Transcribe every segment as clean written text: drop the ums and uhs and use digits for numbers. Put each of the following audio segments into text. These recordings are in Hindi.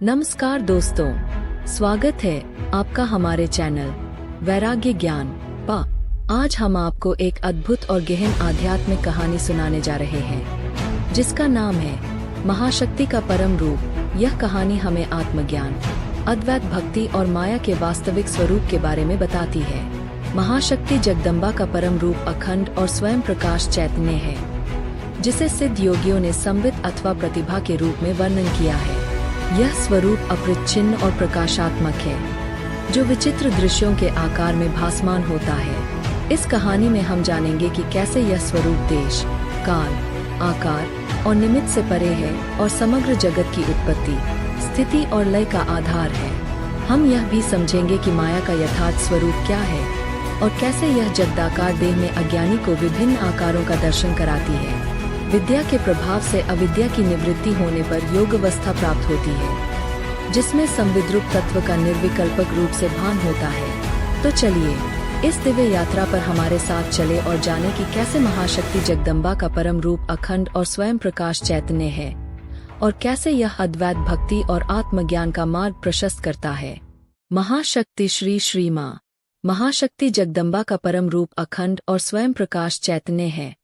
नमस्कार दोस्तों, स्वागत है आपका हमारे चैनल वैराग्य ज्ञान पा। आज हम आपको एक अद्भुत और गहन आध्यात्मिक कहानी सुनाने जा रहे हैं जिसका नाम है महाशक्ति का परम रूप। यह कहानी हमें आत्मज्ञान, अद्वैत भक्ति और माया के वास्तविक स्वरूप के बारे में बताती है। महाशक्ति जगदम्बा का परम रूप अखंड और स्वयं प्रकाश चैतन्य है, जिसे सिद्ध योगियों ने संवित अथवा प्रतिभा के रूप में वर्णन किया है। यह स्वरूप अपरिच्छिन्न और प्रकाशात्मक है, जो विचित्र दृश्यों के आकार में भासमान होता है। इस कहानी में हम जानेंगे कि कैसे यह स्वरूप देश, काल, आकार और निमित्त से परे है और समग्र जगत की उत्पत्ति, स्थिति और लय का आधार है। हम यह भी समझेंगे कि माया का यथार्थ स्वरूप क्या है और कैसे यह जगदाकार देह में अज्ञानी को विभिन्न आकारों का दर्शन कराती है। विद्या के प्रभाव से अविद्या की निवृत्ति होने पर योग अवस्था प्राप्त होती है, जिसमें संविद्रूप तत्व का निर्विकल्पक रूप से भान होता है। तो चलिए इस दिव्य यात्रा पर हमारे साथ चले और जाने कि कैसे महाशक्ति जगदम्बा का परम रूप अखंड और स्वयं प्रकाश चैतन्य है और कैसे यह अद्वैत भक्ति और आत्मज्ञान का मार्ग प्रशस्त करता है। महाशक्ति श्री मां। महाशक्ति जगदम्बा का परम रूप अखंड और स्वयं प्रकाश चैतन्य है।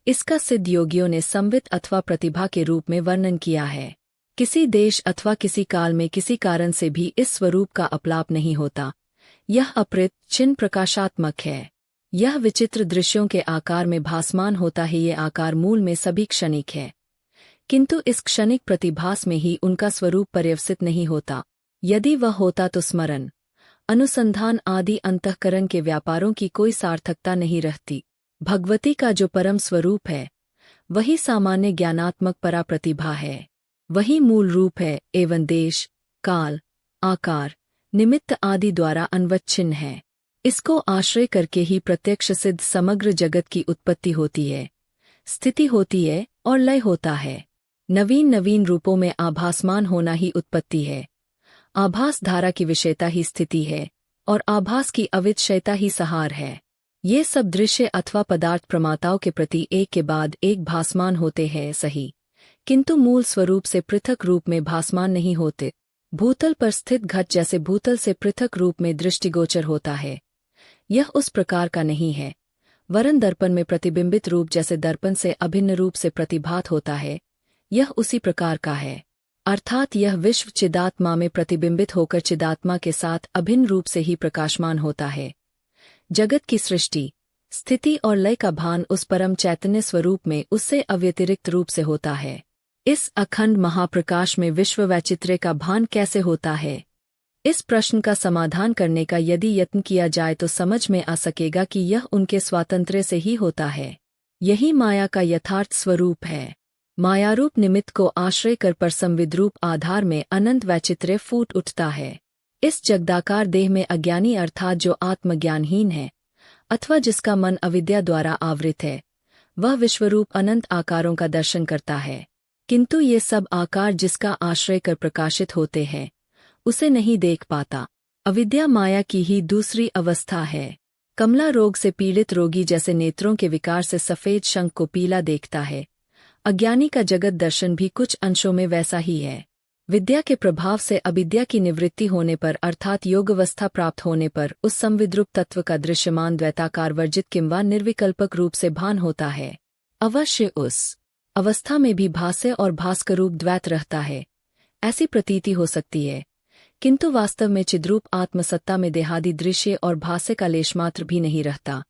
इसका सिद्ध योगियों ने संवित अथवा प्रतिभा के रूप में वर्णन किया है। किसी देश अथवा किसी काल में किसी कारण से भी इस स्वरूप का अपलाप नहीं होता। यह अपरिच्छिन्न प्रकाशात्मक है। यह विचित्र दृश्यों के आकार में भासमान होता है। ये आकार मूल में सभी क्षणिक है, किंतु इस क्षणिक प्रतिभास में ही उनका स्वरूप पर्यवसित नहीं होता। यदि वह होता तो स्मरण, अनुसंधान आदि अंतःकरण के व्यापारों की कोई सार्थकता नहीं रहती। भगवती का जो परम स्वरूप है, वही सामान्य ज्ञानात्मक परा प्रतिभा है। वही मूल रूप है एवं देश, काल, आकार, निमित्त आदि द्वारा अनवच्छिन्न है। इसको आश्रय करके ही प्रत्यक्ष सिद्ध समग्र जगत की उत्पत्ति होती है, स्थिति होती है और लय होता है। नवीन नवीन रूपों में आभासमान होना ही उत्पत्ति है। आभास धारा की विषयता ही स्थिति है और आभास की अविषयता ही सहार है। ये सब दृश्य अथवा पदार्थ प्रमाताओं के प्रति एक के बाद एक भासमान होते हैं, सही, किंतु मूल स्वरूप से पृथक रूप में भासमान नहीं होते। भूतल पर स्थित घट जैसे भूतल से पृथक रूप में दृष्टिगोचर होता है, यह उस प्रकार का नहीं है। वरन दर्पण में प्रतिबिंबित रूप जैसे दर्पण से अभिन्न रूप से प्रतिभात होता है, यह उसी प्रकार का है। अर्थात यह विश्व चिदात्मा में प्रतिबिंबित होकर चिदात्मा के साथ अभिन्न रूप से ही प्रकाशमान होता है। जगत की सृष्टि, स्थिति और लय का भान उस परम चैतन्य स्वरूप में उससे अव्यतिरिक्त रूप से होता है। इस अखंड महाप्रकाश में विश्व वैचित्र्य का भान कैसे होता है? इस प्रश्न का समाधान करने का यदि यत्न किया जाए तो समझ में आ सकेगा कि यह उनके स्वातंत्र्य से ही होता है। यही माया का यथार्थ स्वरूप है। मायारूप निमित्त को आश्रय कर पर संविद्रूप आधार में अनंत वैचित्र्य फूट उठता है। इस जगदाकार देह में अज्ञानी अर्थात जो आत्मज्ञानहीन है अथवा जिसका मन अविद्या द्वारा आवृत है, वह विश्वरूप अनंत आकारों का दर्शन करता है, किंतु ये सब आकार जिसका आश्रय कर प्रकाशित होते हैं उसे नहीं देख पाता। अविद्या माया की ही दूसरी अवस्था है। कमला रोग से पीड़ित रोगी जैसे नेत्रों के विकार से सफेद शंख को पीला देखता है, अज्ञानी का जगत दर्शन भी कुछ अंशों में वैसा ही है। विद्या के प्रभाव से अविद्या की निवृत्ति होने पर अर्थात योग अवस्था प्राप्त होने पर उस संविद्रूप तत्व का दृश्यमान द्वैताकार वर्जित किंवा निर्विकल्पक रूप से भान होता है। अवश्य उस अवस्था में भी भास्य और भास्करूप द्वैत रहता है, ऐसी प्रतीति हो सकती है, किंतु वास्तव में चिद्रूप आत्मसत्ता में देहादि दृश्य और भास्य का लेशमात्र भी नहीं रहता।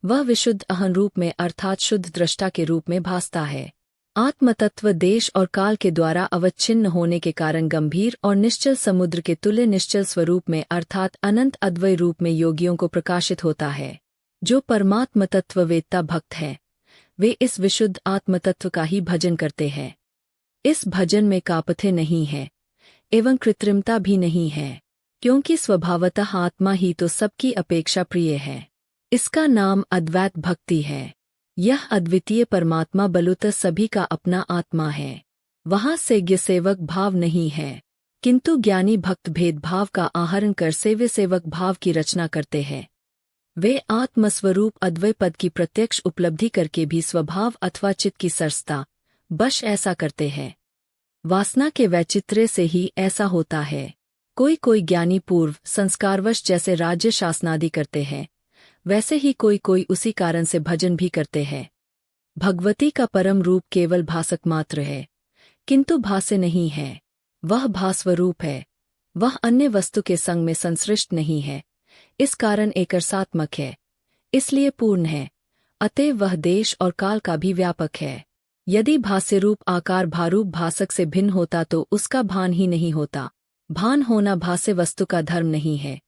वह विशुद्ध अहं रूप में अर्थात शुद्ध दृष्टा के रूप में भासता है। आत्मतत्व देश और काल के द्वारा अवच्छिन्न होने के कारण गंभीर और निश्चल समुद्र के तुल्य निश्चल स्वरूप में अर्थात अनंत अद्वय रूप में योगियों को प्रकाशित होता है। जो परमात्म तत्व वेत्ता भक्त हैं, वे इस विशुद्ध आत्मतत्व का ही भजन करते हैं। इस भजन में कापथ्य नहीं है एवं कृत्रिमता भी नहीं है, क्योंकि स्वभावतः आत्मा ही तो सबकी अपेक्षा प्रिय है। इसका नाम अद्वैत भक्ति है। यह अद्वितीय परमात्मा बलुतः सभी का अपना आत्मा है। वहाँ सेव्य सेवक भाव नहीं है, किंतु ज्ञानी भक्त भेदभाव का आहरण कर सेव्य सेवक भाव की रचना करते हैं। वे आत्मस्वरूप अद्वय पद की प्रत्यक्ष उपलब्धि करके भी स्वभाव अथवा चित्त की सरसता बश ऐसा करते हैं। वासना के वैचित्र्य से ही ऐसा होता है। कोई कोई ज्ञानी पूर्व संस्कारवश जैसे राज्य शासनादि करते हैं, वैसे ही कोई कोई उसी कारण से भजन भी करते हैं। भगवती का परम रूप केवल भासक मात्र है, किंतु भास्य नहीं है। वह भास्वरूप है, वह अन्य वस्तु के संग में संसृष्ट नहीं है, इस कारण एकरसात्मक है, इसलिए पूर्ण है, अतएव वह देश और काल का भी व्यापक है। यदि भास्यरूप आकार भारूप भासक से भिन्न होता तो उसका भान ही नहीं होता। भान होना भास्य वस्तु का धर्म नहीं है,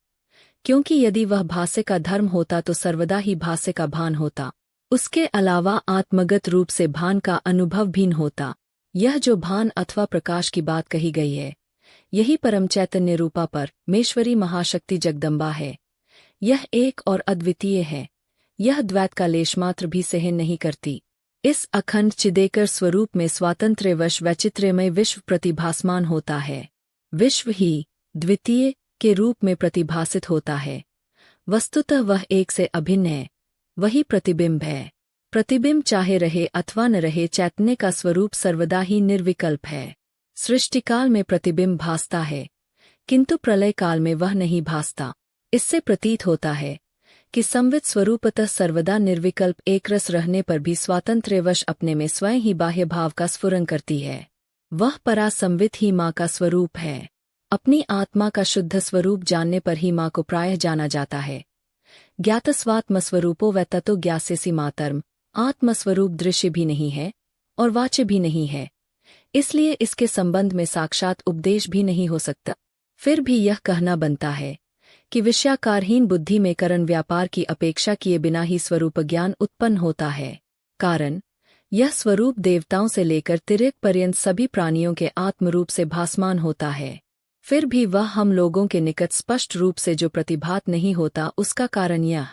क्योंकि यदि वह भास्य का धर्म होता तो सर्वदा ही भास्य का भान होता। उसके अलावा आत्मगत रूप से भान का अनुभव भिन्न होता। यह जो भान अथवा प्रकाश की बात कही गई है, यही परम चैतन्य रूपा परमेश्वरी महाशक्ति जगदम्बा है। यह एक और अद्वितीय है, यह द्वैत का लेशमात्र भी सहन नहीं करती। इस अखंड चिदेकर स्वरूप में स्वातंत्र्यवश वैचित्र्यमय विश्व प्रतिभासमान होता है। विश्व ही द्वितीय के रूप में प्रतिभासित होता है। वस्तुतः वह एक से अभिन्न है, वही प्रतिबिंब है। प्रतिबिंब चाहे रहे अथवा न रहे, चैतन्य का स्वरूप सर्वदा ही निर्विकल्प है। सृष्टिकाल में प्रतिबिंब भासता है, किंतु प्रलय काल में वह नहीं भासता। इससे प्रतीत होता है कि संवित स्वरूपतः सर्वदा निर्विकल्प एकरस रहने पर भी स्वातंत्र्यवश अपने में स्वयं ही बाह्य भाव का स्फुरन करती है। वह परा संवित ही माँ का स्वरूप है। अपनी आत्मा का शुद्ध स्वरूप जानने पर ही माँ को प्रायः जाना जाता है। ज्ञातस्वात्मस्वरूपो वै ततो ज्ञास्यसि मातर्म। आत्मस्वरूप दृश्य भी नहीं है और वाच्य भी नहीं है, इसलिए इसके संबंध में साक्षात उपदेश भी नहीं हो सकता। फिर भी यह कहना बनता है कि विषयाकारहीन बुद्धि में करण व्यापार की अपेक्षा किए बिना ही स्वरूप ज्ञान उत्पन्न होता है। कारण यह स्वरूप देवताओं से लेकर तिर्यक पर्यंत सभी प्राणियों के आत्मरूप से भासमान होता है। फिर भी वह हम लोगों के निकट स्पष्ट रूप से जो प्रतिभात नहीं होता, उसका कारण यह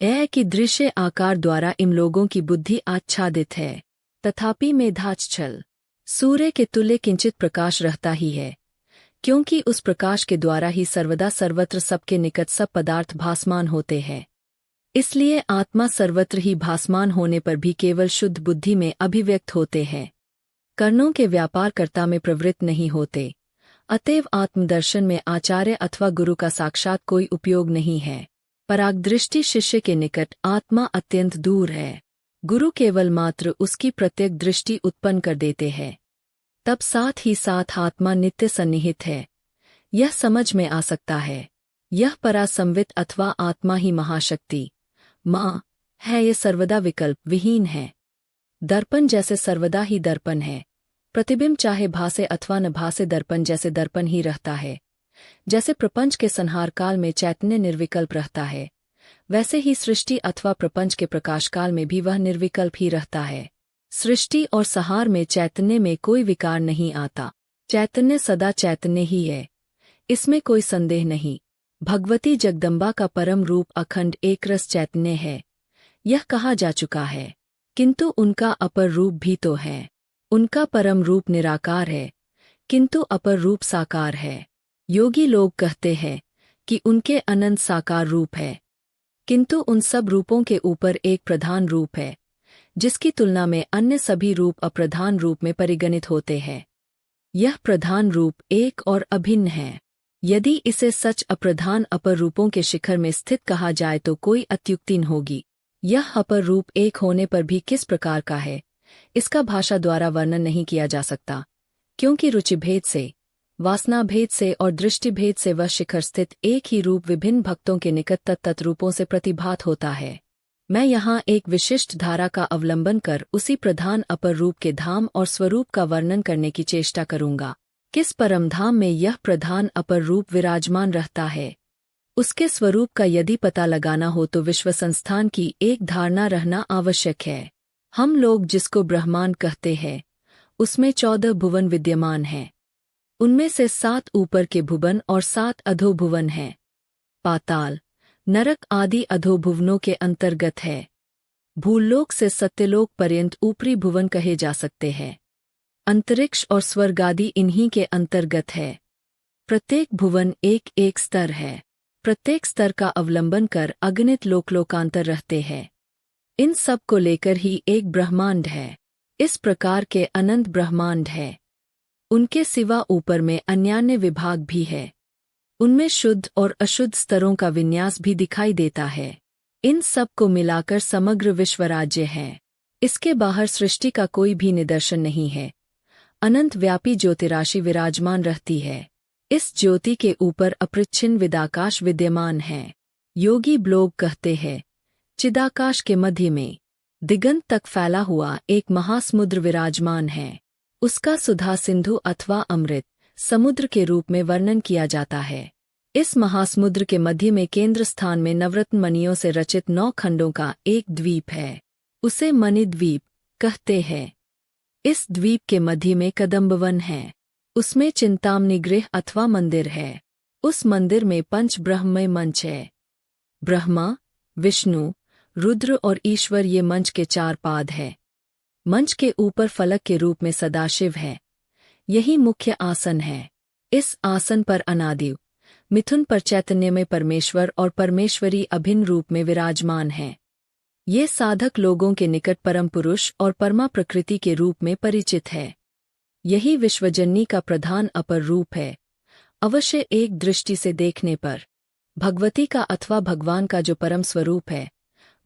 है कि दृश्य आकार द्वारा इन लोगों की बुद्धि आच्छादित है। तथापि मेधाच्छल सूर्य के तुल्य किंचित प्रकाश रहता ही है, क्योंकि उस प्रकाश के द्वारा ही सर्वदा सर्वत्र सबके निकट सब पदार्थ भासमान होते हैं। इसलिए आत्मा सर्वत्र ही भासमान होने पर भी केवल शुद्ध बुद्धि में अभिव्यक्त होते हैं, कर्णों के व्यापारकर्ता में प्रवृत्त नहीं होते। अतएव आत्मदर्शन में आचार्य अथवा गुरु का साक्षात कोई उपयोग नहीं है। परागदृष्टि शिष्य के निकट आत्मा अत्यंत दूर है, गुरु केवल मात्र उसकी प्रत्यक्ष दृष्टि उत्पन्न कर देते हैं। तब साथ ही साथ आत्मा नित्य सन्निहित है, यह समझ में आ सकता है। यह परासंवित अथवा आत्मा ही महाशक्ति माँ है, ये सर्वदा विकल्प विहीन है। दर्पण जैसे सर्वदा ही दर्पण है, प्रतिबिंब चाहे भासे अथवा न भासे दर्पण जैसे दर्पण ही रहता है। जैसे प्रपंच के संहार काल में चैतन्य निर्विकल्प रहता है, वैसे ही सृष्टि अथवा प्रपंच के प्रकाश काल में भी वह निर्विकल्प ही रहता है। सृष्टि और संहार में चैतन्य में कोई विकार नहीं आता। चैतन्य सदा चैतन्य ही है, इसमें कोई संदेह नहीं। भगवती जगदम्बा का परम रूप अखंड एकरस चैतन्य है, यह कहा जा चुका है, किंतु उनका अपर रूप भी तो है। उनका परम रूप निराकार है, किंतु अपर रूप साकार है। योगी लोग कहते हैं कि उनके अनंत साकार रूप है, किंतु उन सब रूपों के ऊपर एक प्रधान रूप है, जिसकी तुलना में अन्य सभी रूप अप्रधान रूप में परिगणित होते हैं। यह प्रधान रूप एक और अभिन्न है। यदि इसे सच अप्रधान अपर रूपों के शिखर में स्थित कहा जाए तो कोई अत्युक्ति न होगी। यह अपर रूप एक होने पर भी किस प्रकार का है, इसका भाषा द्वारा वर्णन नहीं किया जा सकता, क्योंकि रुचि भेद से, वासना भेद से और दृष्टि भेद से वह शिखर स्थित एक ही रूप विभिन्न भक्तों के निकट तत्त रूपों से प्रतिभात होता है। मैं यहाँ एक विशिष्ट धारा का अवलंबन कर उसी प्रधान अपर रूप के धाम और स्वरूप का वर्णन करने की चेष्टा करूँगा। किस परम धाम में यह प्रधान अपर रूप विराजमान रहता है, उसके स्वरूप का यदि पता लगाना हो तो विश्व संस्थान की एक धारणा रहना आवश्यक है। हम लोग जिसको ब्रह्मांड कहते हैं, उसमें 14 भुवन विद्यमान हैं। उनमें से 7 ऊपर के भुवन और 7 अधोभुवन हैं। पाताल, नरक आदि अधोभुवनों के अंतर्गत है। भूलोक से सत्यलोक पर्यंत ऊपरी भुवन कहे जा सकते हैं। अंतरिक्ष और स्वर्ग आदि इन्हीं के अंतर्गत है। प्रत्येक भुवन एक एक स्तर है। प्रत्येक स्तर का अवलंबन कर अगणित लोकांतर रहते हैं। इन सब को लेकर ही एक ब्रह्मांड है। इस प्रकार के अनंत ब्रह्मांड है। उनके सिवा ऊपर में अन्यान्य विभाग भी है। उनमें शुद्ध और अशुद्ध स्तरों का विन्यास भी दिखाई देता है। इन सब को मिलाकर समग्र विश्व राज्य है। इसके बाहर सृष्टि का कोई भी निदर्शन नहीं है। अनंत व्यापी ज्योतिराशि विराजमान रहती है। इस ज्योति के ऊपर अपरिच्छिन्न विदाकाश विद्यमान है। योगी ब्लोग कहते हैं, चिदाकाश के मध्य में दिगंत तक फैला हुआ एक महासमुद्र विराजमान है। उसका सुधा सिंधु अथवा अमृत समुद्र के रूप में वर्णन किया जाता है। इस महासमुद्र के मध्य में केंद्र स्थान में नवरत्न मणियों से रचित 9 खंडों का एक द्वीप है। उसे मणिद्वीप कहते हैं। इस द्वीप के मध्य में कदम्बवन है। उसमें चिंतामणि गृह अथवा मंदिर है। उस मंदिर में 5 ब्रह्ममय मंच है। ब्रह्मा, विष्णु, रुद्र और ईश्वर ये मंच के 4 पाद है। मंच के ऊपर फलक के रूप में सदाशिव है। यही मुख्य आसन है। इस आसन पर अनादि मिथुन पर चैतन्यमय परमेश्वर और परमेश्वरी अभिन्न रूप में विराजमान है। ये साधक लोगों के निकट परम पुरुष और परमा प्रकृति के रूप में परिचित है। यही विश्वजननी का प्रधान अपर रूप है। अवश्य एक दृष्टि से देखने पर भगवती का अथवा भगवान का जो परम स्वरूप है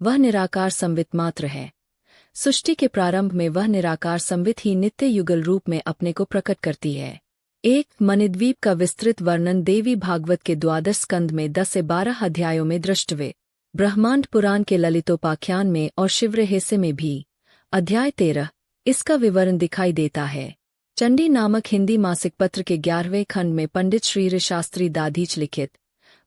वह निराकार संवित मात्र है। सृष्टि के प्रारंभ में वह निराकार संवित ही नित्य युगल रूप में अपने को प्रकट करती है। एक मणिद्वीप का विस्तृत वर्णन देवी भागवत के 12 स्कंद में 10 से 12 अध्यायों में दृष्टव्य, ब्रह्मांड पुराण के ललितोपाख्यान में और शिवरहस्य में भी अध्याय 13 इसका विवरण दिखाई देता है। चंडी नामक हिंदी मासिक पत्र के 11वें खंड में पंडित श्री शास्त्री दाधीच लिखित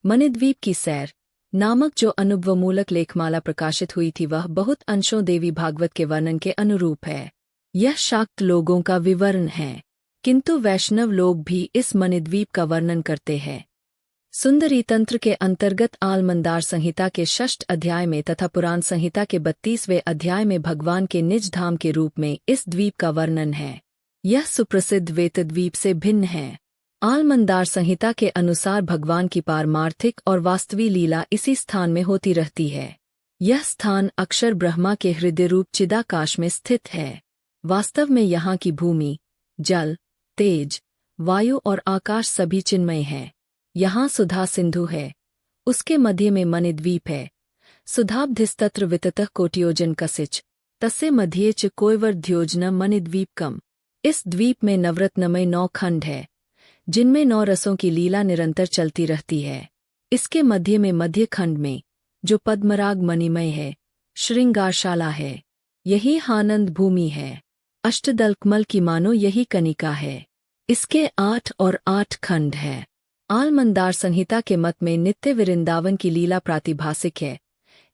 मणिद्वीप की सैर नामक जो अनुभवमूलक लेखमाला प्रकाशित हुई थी वह बहुत अंशों देवी भागवत के वर्णन के अनुरूप है। यह शाक्त लोगों का विवरण है, किंतु वैष्णव लोग भी इस मणिद्वीप का वर्णन करते हैं। सुंदरी तंत्र के अंतर्गत आलमंदार संहिता के 6ठ अध्याय में तथा पुराण संहिता के 32वें अध्याय में भगवान के निज धाम के रूप में इस द्वीप का वर्णन है। यह सुप्रसिद्ध वेतद्वीप से भिन्न है। आलमंदार संहिता के अनुसार भगवान की पारमार्थिक और वास्तवी लीला इसी स्थान में होती रहती है। यह स्थान अक्षर ब्रह्मा के हृदय रूप चिदाकाश में स्थित है। वास्तव में यहाँ की भूमि, जल, तेज, वायु और आकाश सभी चिन्मय है। यहाँ सुधा सिंधु है। उसके मध्य में मणिद्वीप है। सुधाब्धिस्तत्र विततः कोटियोजन कसिच तस्य मध्ये च कोयवर्ध्योजन मणिद्वीपकम। इस द्वीप में नवरत्नमय 9 खंड है, जिनमें 9 रसों की लीला निरंतर चलती रहती है। इसके मध्य में मध्य खंड में जो पद्मराग मणिमय है, श्रृंगारशाला है। यही आनंद भूमि है। अष्टदलकमल की मानो यही कनिका है। इसके 8 और 8 खंड है। आलमंदार संहिता के मत में नित्य वृंदावन की लीला प्रातिभासिक है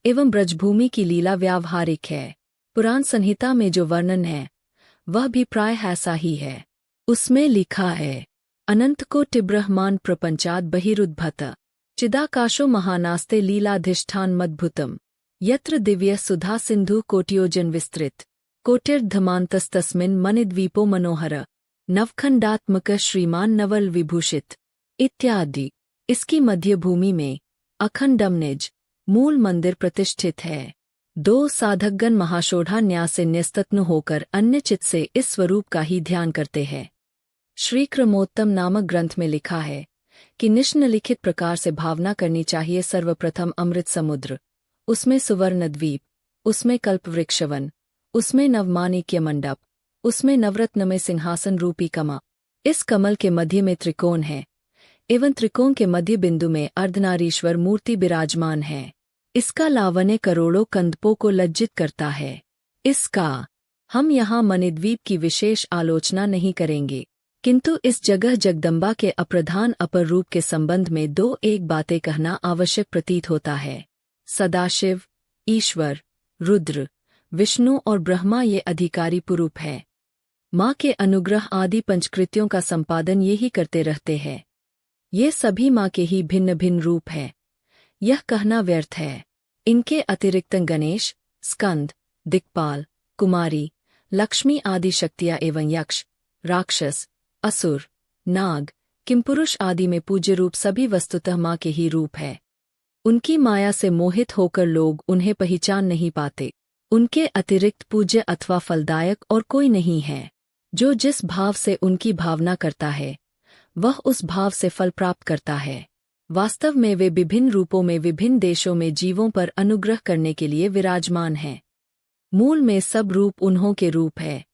एवं ब्रजभूमि की लीला व्यावहारिक है। पुराण संहिता में जो वर्णन है वह भी प्राय ऐसा ही है। उसमें लिखा है, अनंत कोटि ब्रह्मांड प्रपंचाद बहिरुद्भत चिदाकाशो महानास्ते लीलाधिष्ठान मद्भुतम यत्र दिव्य सुधा सिंधु कोटियोजन विस्तृत कोटिर्धमांतस्तस्मिन् मणिद्वीपो मनोहर नवखंडात्मक श्रीमान नवल विभूषित इत्यादि। इसकी मध्य भूमि में अखंडम निज मूल मंदिर प्रतिष्ठित है। 2 साधकगण महाशोढ़ा न्यास से न्यस्तत्न होकर अन्य चित्त से इस स्वरूप का ही ध्यान करते हैं। श्री क्रमोत्तम नामक ग्रंथ में लिखा है कि निम्नलिखित प्रकार से भावना करनी चाहिए। सर्वप्रथम अमृत समुद्र, उसमें सुवर्ण द्वीप, उसमें कल्पवृक्षवन, उसमें नवमाणिक्य मंडप, उसमें नवरत्नमय सिंहासन रूपी कमा। इस कमल के मध्य में त्रिकोण है एवं त्रिकोण के मध्य बिंदु में अर्धनारीश्वर मूर्ति विराजमान है। इसका लावण्य करोड़ों कंदपों को लज्जित करता है। इसका हम यहाँ मणिद्वीप की विशेष आलोचना नहीं करेंगे, किंतु इस जगह जगदम्बा के अप्रधान अपर रूप के संबंध में 2-1 बातें कहना आवश्यक प्रतीत होता है। सदाशिव, ईश्वर, रुद्र, विष्णु और ब्रह्मा ये अधिकारी पुरूप है। माँ के अनुग्रह आदि पंचकृत्यों का संपादन ये ही करते रहते हैं। ये सभी माँ के ही भिन्न भिन्न रूप है, यह कहना व्यर्थ है। इनके अतिरिक्त गणेश, स्कंद, दिक्पाल, कुमारी, लक्ष्मी आदि शक्तियाँ एवं यक्ष, राक्षस, असुर, नाग, किमपुरुष आदि में पूज्य रूप सभी वस्तुतः माँ के ही रूप है। उनकी माया से मोहित होकर लोग उन्हें पहचान नहीं पाते। उनके अतिरिक्त पूज्य अथवा फलदायक और कोई नहीं है। जो जिस भाव से उनकी भावना करता है वह उस भाव से फल प्राप्त करता है। वास्तव में वे विभिन्न रूपों में विभिन्न देशों में जीवों पर अनुग्रह करने के लिए विराजमान हैं। मूल में सब रूप उन्हों के रूप है।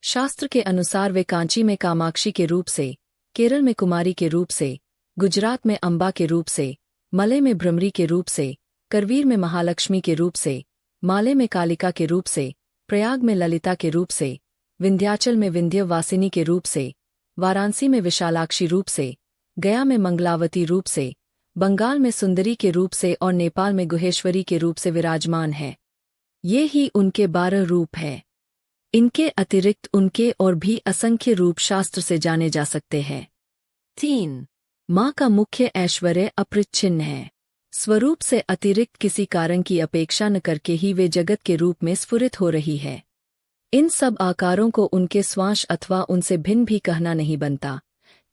शास्त्र के अनुसार वे कांची में कामाक्षी के रूप से, केरल में कुमारी के रूप से, गुजरात में अम्बा के रूप से, मलय में भ्रमरी के रूप से, करवीर में महालक्ष्मी के रूप से, माले में कालिका के रूप से, प्रयाग में ललिता के रूप से, विंध्याचल में विंध्यवासिनी के रूप से, वाराणसी में विशालाक्षी रूप से, गया में मंगलावती रूप से, बंगाल में सुंदरी के रूप से और नेपाल में गुहेश्वरी के रूप से विराजमान है। ये ही उनके 12 रूप हैं। इनके अतिरिक्त उनके और भी असंख्य रूप शास्त्र से जाने जा सकते हैं। 3. माँ का मुख्य ऐश्वर्य अपरिच्छिन्न है। स्वरूप से अतिरिक्त किसी कारण की अपेक्षा न करके ही वे जगत के रूप में स्फुरित हो रही है। इन सब आकारों को उनके स्वांश अथवा उनसे भिन्न भी कहना नहीं बनता,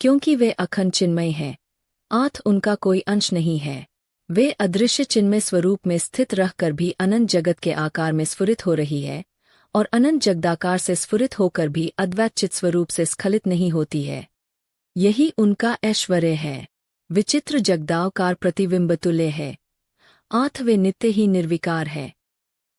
क्योंकि वे अखंड चिन्मय हैं। आठ उनका कोई अंश नहीं है। वे अदृश्य चिन्मय स्वरूप में स्थित रहकर भी अनंत जगत के आकार में स्फुरित हो रही है और अनंत जगदाकार से स्फुरित होकर भी अद्वैत स्वरूप से स्खलित नहीं होती है। यही उनका ऐश्वर्य है। विचित्र जगदाकार प्रतिबिंब तुल्य है। आठ वे नित्य ही निर्विकार है।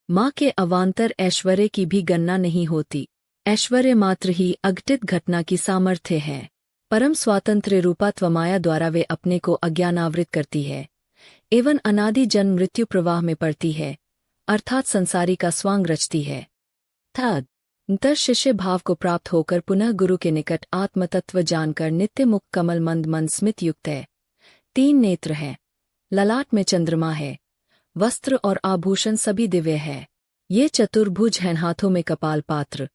माँ के अवान्तर ऐश्वर्य की भी गणना नहीं होती। ऐश्वर्य मात्र ही अघटित घटना की सामर्थ्य है। परम स्वातंत्र्य रूपात्व माया द्वारा वे अपने को अज्ञानावृत करती है एवं अनादि जन्म मृत्यु प्रवाह में पड़ती है, अर्थात संसारी का स्वांग रचती है। अंतर शिष्य भाव को प्राप्त होकर पुनः गुरु के निकट आत्मतत्व जानकर नित्य मुक्त कमल मंद मंद स्मित युक्त है। 3 नेत्र है। ललाट में चंद्रमा है। वस्त्र और आभूषण सभी दिव्य है। ये चतुर्भुज हैं। हाथों में कपाल पात्र,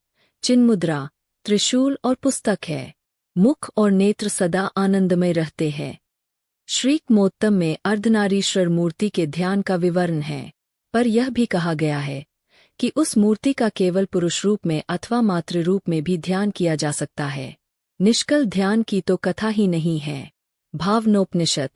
चिन्ह मुद्रा, त्रिशूल और पुस्तक है। मुख और नेत्र सदा आनंदमय रहते हैं। श्रीकमोत्तम में अर्धनारीश्वर मूर्ति के ध्यान का विवरण है, पर यह भी कहा गया है कि उस मूर्ति का केवल पुरुष रूप में अथवा मातृ रूप में भी ध्यान किया जा सकता है। निष्कल ध्यान की तो कथा ही नहीं है। भावनोपनिषद,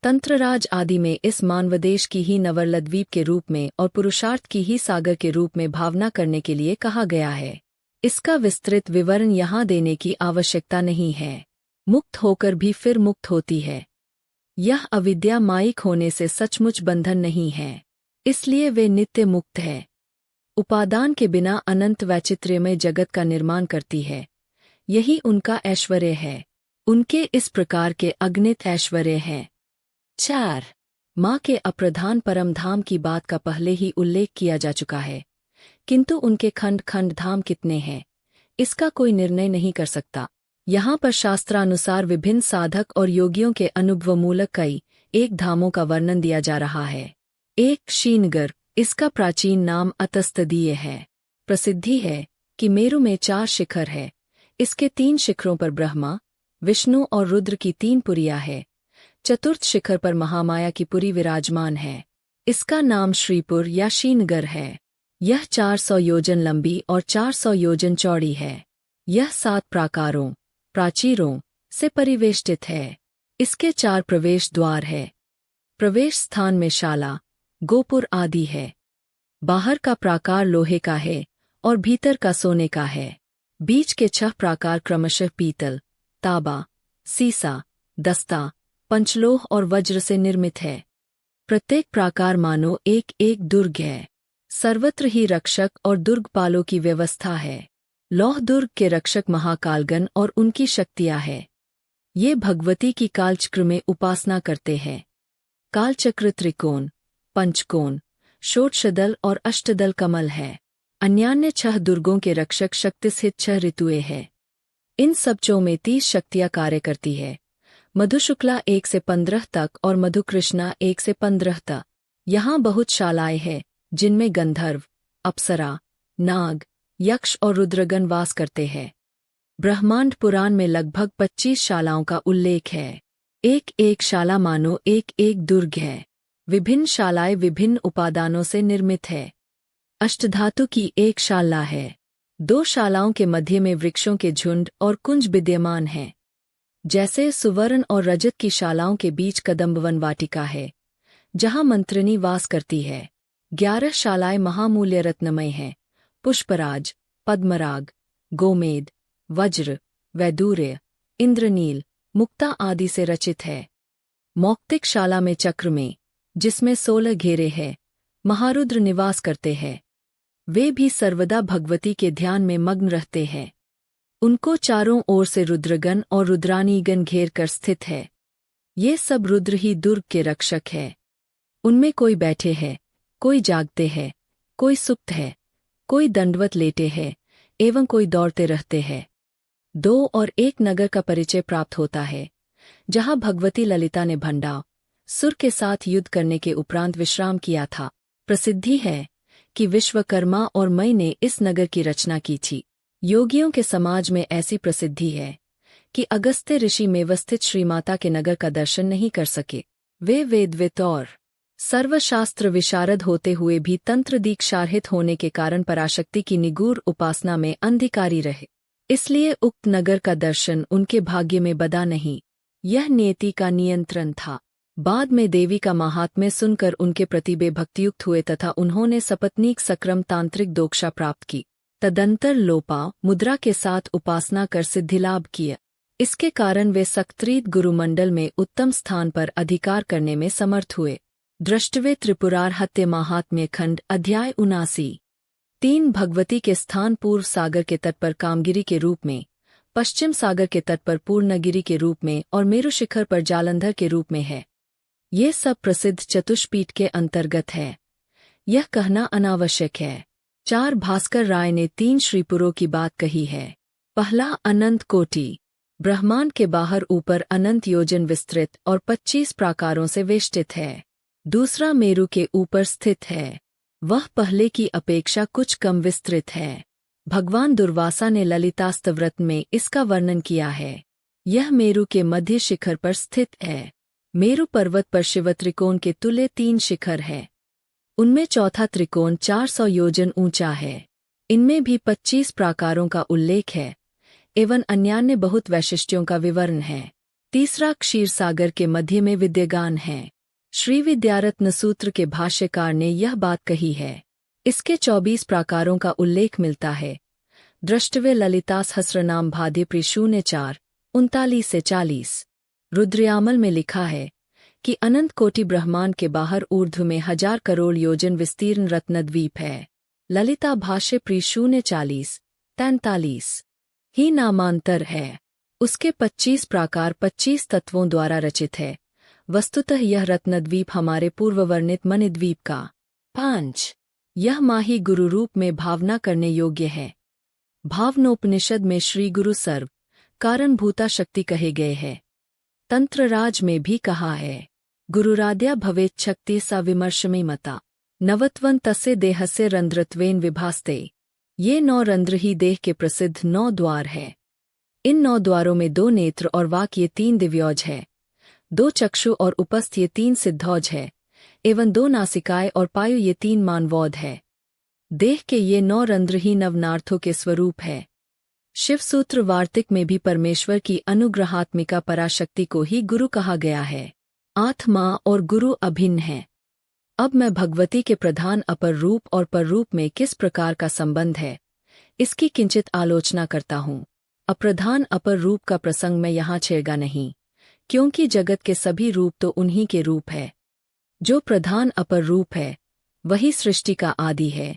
तंत्रराज आदि में इस मानवदेश की ही नवरलद्वीप के रूप में और पुरुषार्थ की ही सागर के रूप में भावना करने के लिए कहा गया है। इसका विस्तृत विवरण यहाँ देने की आवश्यकता नहीं है। मुक्त होकर भी फिर मुक्त होती है। यह अविद्या मायिक होने से सचमुच बंधन नहीं है, इसलिए वे नित्य मुक्त है। उपादान के बिना अनंत वैचित्र्यमय जगत का निर्माण करती है। यही उनका ऐश्वर्य है। उनके इस प्रकार के अगणित ऐश्वर्य हैं। 4. माँ के अप्रधान परमधाम की बात का पहले ही उल्लेख किया जा चुका है, किंतु उनके खंड खंड धाम कितने हैं इसका कोई निर्णय नहीं कर सकता। यहाँ पर शास्त्रानुसार विभिन्न साधक और योगियों के अनुभव मूलक कई एक धामों का वर्णन दिया जा रहा है। 1. शीनगर, इसका प्राचीन नाम अतस्तदीय है। प्रसिद्धि है कि मेरु में 4 शिखर है। इसके 3 शिखरों पर ब्रह्मा, विष्णु और रुद्र की 3 पुरियां है। चतुर्थ शिखर पर महामाया की पुरी विराजमान है। इसका नाम श्रीपुर या शीनगर है। यह 400 योजन लंबी और 400 योजन चौड़ी है। यह 7 प्राकारों, प्राचीरों से परिवेष्टित है। इसके 4 प्रवेश द्वार है। प्रवेश स्थान में शाला, गोपुर आदि है। बाहर का प्राकार लोहे का है और भीतर का सोने का है। बीच के 6 प्राकार क्रमशः पीतल, तांबा, सीसा, दस्ता, पंचलोह और वज्र से निर्मित है। प्रत्येक प्राकार मानो एक एक दुर्ग है। सर्वत्र ही रक्षक और दुर्गपालों की व्यवस्था है। लौह दुर्ग के रक्षक महाकालगण और उनकी शक्तियाँ है। ये भगवती की कालचक्र में उपासना करते हैं। कालचक्र त्रिकोण, पंचकोण, षोडशदल और अष्टदल कमल है। अन्यान्य 6 दुर्गों के रक्षक शक्तिस्थित 6 ऋतुएं हैं। इन सबचों में 30 शक्तियाँ कार्य करती है। मधुशुक्ला 1 से 15 तक और मधुकृष्णा 1 से 15 तक। यहाँ बहुत शालाएं हैं जिनमें गंधर्व, अप्सरा, नाग, यक्ष और रुद्रगण वास करते हैं। ब्रह्मांड पुराण में लगभग 25 शालाओं का उल्लेख है। एक एक शाला मानो एक एक दुर्ग है। विभिन्न शालाएं विभिन्न उपादानों से निर्मित है। अष्टधातु की एक शाला है। 2 शालाओं के मध्य में वृक्षों के झुंड और कुंज विद्यमान हैं। जैसे सुवर्ण और रजत की शालाओं के बीच कदम्बवन वाटिका है, जहाँ मंत्रिनी वास करती है। 11 शालाएं महामूल्य रत्नमय हैं। पुष्पराज, पद्मराग, गोमेद, वज्र, वैदूर्य, इंद्रनील, मुक्ता आदि से रचित है। मौक्तिक शाला में चक्र में, जिसमें 16 घेरे हैं, महारुद्र निवास करते हैं। वे भी सर्वदा भगवती के ध्यान में मग्न रहते हैं। उनको चारों ओर से रुद्रगण और रुद्रानीगण घेर कर स्थित है। ये सब रुद्र ही दुर्ग के रक्षक है। उनमें कोई बैठे है, कोई जागते है, कोई सुप्त है, कोई दंडवत लेटे है, एवं कोई दौड़ते रहते हैं। 2 और 1 नगर का परिचय प्राप्त होता है, जहाँ भगवती ललिता ने भंडा सुर के साथ युद्ध करने के उपरांत विश्राम किया था। प्रसिद्धि है कि विश्वकर्मा और मई ने इस नगर की रचना की थी। योगियों के समाज में ऐसी प्रसिद्धि है कि अगस्त्य ऋषि में वस्थित श्रीमाता के नगर का दर्शन नहीं कर सके। वे वेदविद और सर्वशास्त्र विशारद होते हुए भी तंत्र दीक्षारहित होने के कारण पराशक्ति की निगूढ़ उपासना में अंधकारी रहे। इसलिए उक्त नगर का दर्शन उनके भाग्य में बदा नहीं। यह नियति का नियंत्रण था। बाद में देवी का महात्म्य सुनकर उनके प्रति वे भक्तियुक्त हुए तथा उन्होंने सपत्नीक सक्राम तांत्रिक दोक्षा प्राप्त की। तदंतर लोपा मुद्रा के साथ उपासना कर सिद्धिलाभ किया। इसके कारण वे सक्त्रीत गुरुमंडल में उत्तम स्थान पर अधिकार करने में समर्थ हुए। दृष्टवे त्रिपुरार हत्या महात्म्य खंड अध्याय 79। 3 भगवती के स्थान पूर्व सागर के तट पर कामगिरी के रूप में, पश्चिम सागर के तट पर पूर्णगिरी के रूप में और मेरु शिखर पर जालंधर के रूप में है। ये सब प्रसिद्ध चतुष्पीठ के अंतर्गत है। यह कहना अनावश्यक है। 4 भास्कर राय ने 3 श्रीपुरों की बात कही है। पहला अनंत कोटि, ब्रह्मांड के बाहर ऊपर अनंत योजन विस्तृत और 25 प्राकारों से वेष्टित है। दूसरा मेरु के ऊपर स्थित है। वह पहले की अपेक्षा कुछ कम विस्तृत है। भगवान दुर्वासा ने ललितास्तवव्रत में इसका वर्णन किया है। यह मेरु के मध्य शिखर पर स्थित है। मेरु पर्वत पर शिव त्रिकोण के तुल्य 3 शिखर है। उनमें चौथा त्रिकोण 400 योजन ऊंचा है। इनमें भी 25 प्राकारों का उल्लेख है एवं अन्यान्य बहुत वैशिष्ट्यों का विवरण है। तीसरा क्षीर सागर के मध्य में विद्यमान है। श्री विद्यारत्न सूत्र के भाष्यकार ने यह बात कही है। इसके 24 प्राकारों का उल्लेख मिलता है। दृष्टवे ललिता सहस्रनाम भाद्य प्री 04, 39 से 40। रुद्रयामल में लिखा है कि अनंत कोटि ब्रह्मांड के बाहर ऊर्ध्व में 1000 करोड़ योजन विस्तीर्ण रत्नद्वीप है। ललिता भाष्य प्री 040, 43 ही नामांतर है। उसके 25 प्राकार 25 तत्वों द्वारा रचित है। वस्तुतः यह रत्नद्वीप हमारे पूर्व वर्णित मणिद्वीप का 5 यह माही गुरु रूप में भावना करने योग्य है। भावनोपनिषद में श्री गुरु सर्व कारणभूता शक्ति कहे गए हैं। तंत्रराज में भी कहा है, गुरुराद्या भवेत् शक्ति सा विमर्शमे मता नवत्वन तस्य देहस्य रंध्रत्वेन विभास्ते। ये 9 रंध्र ही देह के प्रसिद्ध 9 द्वार है। इन 9 द्वारों में 2 नेत्र और वाक ये 3 दिव्यौज है। 2 चक्षु और उपस्थ ये 3 सिद्धौज है एवं 2 नासिकाएं और पायु ये 3 मानवौध है। देह के ये 9 रंध्र ही नवनार्थों के स्वरूप है। शिवसूत्र वार्तिक में भी परमेश्वर की अनुग्रहात्मिका पराशक्ति को ही गुरु कहा गया है। आत्मा और गुरु अभिन्न है। अब मैं भगवती के प्रधान अपर रूप और पररूप में किस प्रकार का संबंध है, इसकी किंचित आलोचना करता हूँ। अप्रधान अपर रूप का प्रसंग मैं यहाँ छेड़गा नहीं, क्योंकि जगत के सभी रूप तो उन्हीं के रूप है। जो प्रधान अपर रूप है वही सृष्टि का आदि है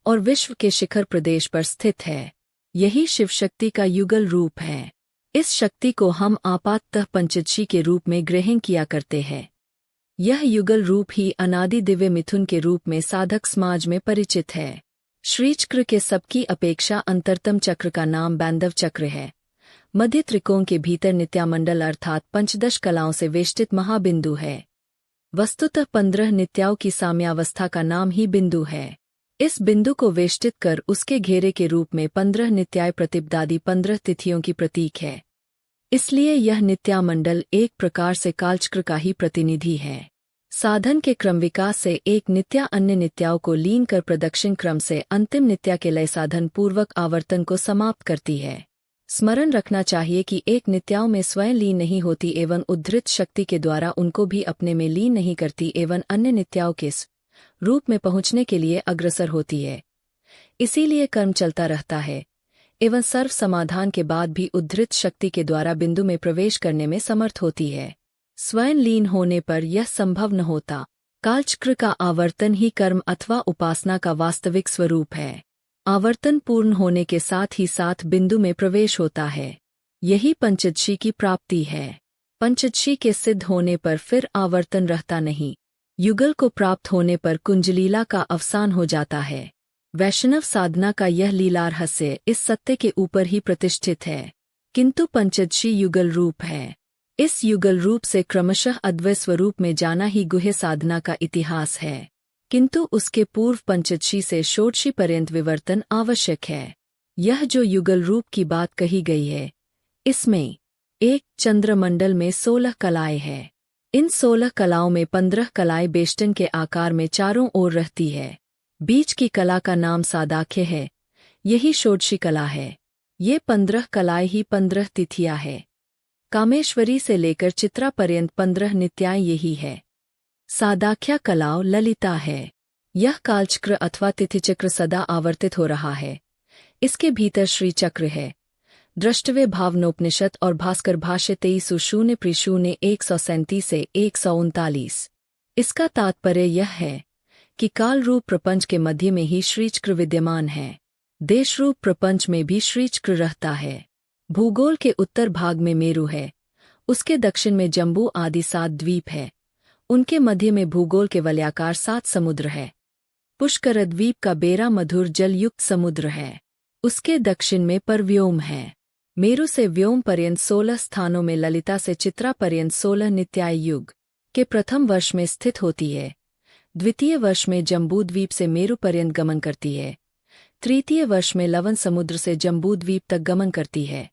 और विश्व के शिखर प्रदेश पर स्थित है। यही शिवशक्ति का युगल रूप है। इस शक्ति को हम आपाततः पंचदशी के रूप में ग्रहण किया करते हैं। यह युगल रूप ही अनादि दिव्य मिथुन के रूप में साधक समाज में परिचित है। श्रीचक्र के सबकी अपेक्षा अंतरतम चक्र का नाम बैंधव चक्र है। मध्य त्रिकोण के भीतर नित्यामंडल अर्थात 15 कलाओं से वेष्टित महाबिंदु है। वस्तुतः 15 नित्याओं की साम्यावस्था का नाम ही बिंदु है। इस बिंदु को वेष्टित कर उसके घेरे के रूप में 15 नित्याय प्रतिपदादि 15 तिथियों की प्रतीक है। इसलिए यह नित्यामंडल एक प्रकार से कालचक्र का ही प्रतिनिधि है। साधन के क्रम विकास से एक नित्या अन्य नित्याओं को लीन कर प्रदक्षिण क्रम से अंतिम नित्या के लय साधन पूर्वक आवर्तन को समाप्त करती है। स्मरण रखना चाहिए कि एक नित्याओं में स्वयं लीन नहीं होती एवं उद्धृत शक्ति के द्वारा उनको भी अपने में लीन नहीं करती एवं अन्य नित्याओं के रूप में पहुँचने के लिए अग्रसर होती है। इसीलिए कर्म चलता रहता है। एवं सर्व समाधान के बाद भी उद्धृत शक्ति के द्वारा बिंदु में प्रवेश करने में समर्थ होती है। स्वयं लीन होने पर यह संभव न होता। कालचक्र का आवर्तन ही कर्म अथवा उपासना का वास्तविक स्वरूप है। आवर्तन पूर्ण होने के साथ ही साथ बिंदु में प्रवेश होता है। यही पंचदशी की प्राप्ति है। पंचदशी के सिद्ध होने पर फिर आवर्तन रहता नहीं। युगल को प्राप्त होने पर कुंजलीला का अवसान हो जाता है। वैष्णव साधना का यह लीला रहस्य इस सत्य के ऊपर ही प्रतिष्ठित है। किंतु पंचदशी युगल रूप है। इस युगल रूप से क्रमशः अद्वैत स्वरूप में जाना ही गुह्य साधना का इतिहास है। किंतु उसके पूर्व पंचदशी से षोडशी पर्यंत विवर्तन आवश्यक है। यह जो युगल रूप की बात कही गई है, इसमें एक चंद्रमंडल में 16 कलाएं हैं। इन 16 कलाओं में 15 कलाएं बेष्टन के आकार में चारों ओर रहती है। बीच की कला का नाम सादाख्य है, यही षोडशी कला है। ये 15 कलाएं ही 15 तिथियां है। कामेश्वरी से लेकर चित्रा पर्यंत 15 नित्याएं यही है। सादाख्या कलाओं ललिता है। यह कालचक्र अथवा तिथिचक्र सदा आवर्तित हो रहा है। इसके भीतर श्री चक्र है। द्रष्टव्य भावनोपनिषद और भास्कर भाष्य 23:0-137 से 139। इसका तात्पर्य यह है कि काल रूप प्रपंच के मध्य में ही श्रीचक्र विद्यमान है। देश रूप प्रपंच में भी श्रीचक्र रहता है। भूगोल के उत्तर भाग में मेरु है, उसके दक्षिण में जम्बू आदि 7 द्वीप है। उनके मध्य में भूगोल के वलयाकार 7 समुद्र है। पुष्कर द्वीप का बेरा मधुर जलयुक्त समुद्र है। उसके दक्षिण में परव्योम है। मेरु से व्योम पर्यंत 16 स्थानों में ललिता से चित्रा पर्यंत 16 नित्याय युग के प्रथम वर्ष में स्थित होती है। द्वितीय वर्ष में जम्बू द्वीप से मेरु पर्यंत गमन करती है। तृतीय वर्ष में लवन समुद्र से जम्बू द्वीप तक गमन करती है।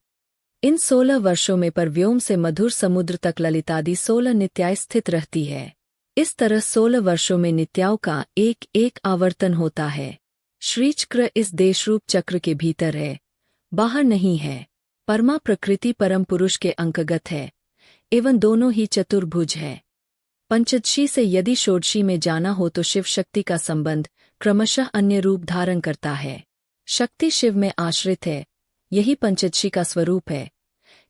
इन 16 वर्षों में परव्योम से मधुर समुद्र तक ललितादि 16 नित्याय स्थित रहती है। इस तरह 16 वर्षों में नित्याओं का एक एक आवर्तन होता है। श्रीचक्र इस देशरूप चक्र के भीतर है, बाहर नहीं है। परमा प्रकृति परम पुरुष के अंकगत है एवं दोनों ही चतुर्भुज है। पंचदशी से यदि षोडशी में जाना हो तो शिव शक्ति का संबंध क्रमशः अन्य रूप धारण करता है। शक्ति शिव में आश्रित है, यही पंचदशी का स्वरूप है।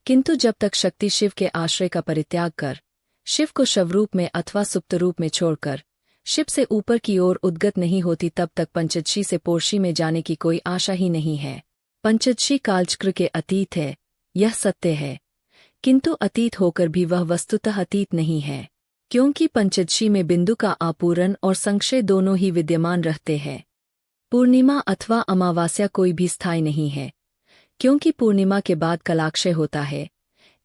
किंतु जब तक शक्ति शिव के आश्रय का परित्याग कर शिव को शवरूप में अथवा सुप्त रूप में छोड़कर शिव से ऊपर की ओर उद्गत नहीं होती, तब तक पंचदशी से पोर्शी में जाने की कोई आशा ही नहीं है। पंचदशी कालचक्र के अतीत है, यह सत्य है। किंतु अतीत होकर भी वह वस्तुतः अतीत नहीं है, क्योंकि पंचदशी में बिंदु का आपूरण और संक्षय दोनों ही विद्यमान रहते हैं। पूर्णिमा अथवा अमावास्या कोई भी स्थायी नहीं है, क्योंकि पूर्णिमा के बाद कलाक्षय होता है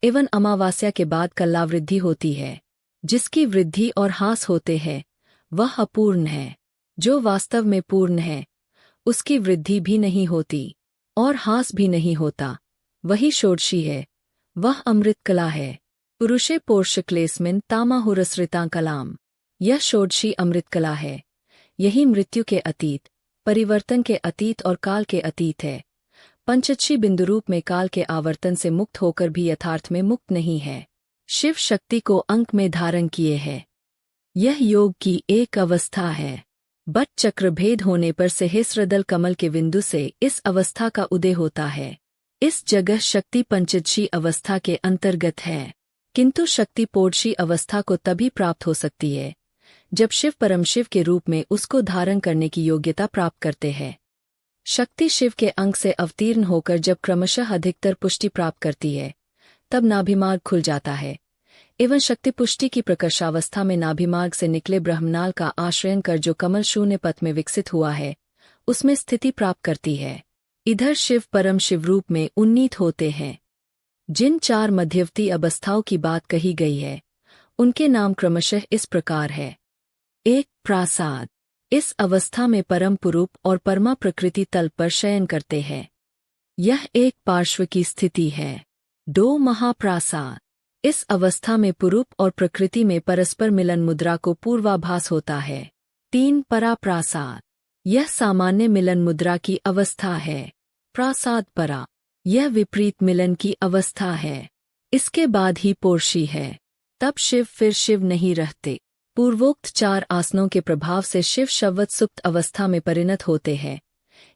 एवं अमावास्या के बाद कलावृद्धि होती है। जिसकी वृद्धि और ह्रास होते हैं वह अपूर्ण है। जो वास्तव में पूर्ण है उसकी वृद्धि भी नहीं होती और ह्रास भी नहीं होता, वही षोडशी है, वह अमृत कला है। पुरुषे पोर्ष क्लेस्मिन तामाहुरसृतां कलाम। यह षोडशी अमृत कला है। यही मृत्यु के अतीत, परिवर्तन के अतीत और काल के अतीत है। पंचदशी बिंदुरूप में काल के आवर्तन से मुक्त होकर भी यथार्थ में मुक्त नहीं है। शिव शक्ति को अंक में धारण किए है। यह योग की एक अवस्था है। बट चक्र भेद होने पर सहस्रदल कमल के बिंदु से इस अवस्था का उदय होता है। इस जगह शक्ति पंचदशी अवस्था के अंतर्गत है। किंतु शक्ति पोर्शी अवस्था को तभी प्राप्त हो सकती है जब शिव परम शिव के रूप में उसको धारण करने की योग्यता प्राप्त करते हैं। शक्ति शिव के अंग से अवतीर्ण होकर जब क्रमशः अधिकतर पुष्टि प्राप्त करती है, तब नाभिमार्ग खुल जाता है एवं शक्ति पुष्टि की प्रकर्षावस्था में नाभिमार्ग से निकले ब्रह्मनाल का आश्रयन कर जो कमल शून्य पथ में विकसित हुआ है, उसमें स्थिति प्राप्त करती है। इधर शिव परम शिव रूप में उन्नीत होते हैं। जिन 4 मध्यवर्ती अवस्थाओं की बात कही गई है, उनके नाम क्रमशः इस प्रकार है। 1. प्रासाद। इस अवस्था में परम पुरूप और परमा प्रकृति तल पर शयन करते हैं। यह एक पार्श्व की स्थिति है। 2. महाप्रासाद। इस अवस्था में पुरूप और प्रकृति में परस्पर मिलन मुद्रा को पूर्वाभास होता है। 3. पराप्रासाद। यह सामान्य मिलन मुद्रा की अवस्था है। प्रासाद परा। यह विपरीत मिलन की अवस्था है। इसके बाद ही पोर्शी है। तब शिव फिर शिव नहीं रहते। पूर्वोक्त 4 आसनों के प्रभाव से शिव शववत सुप्त अवस्था में परिणत होते हैं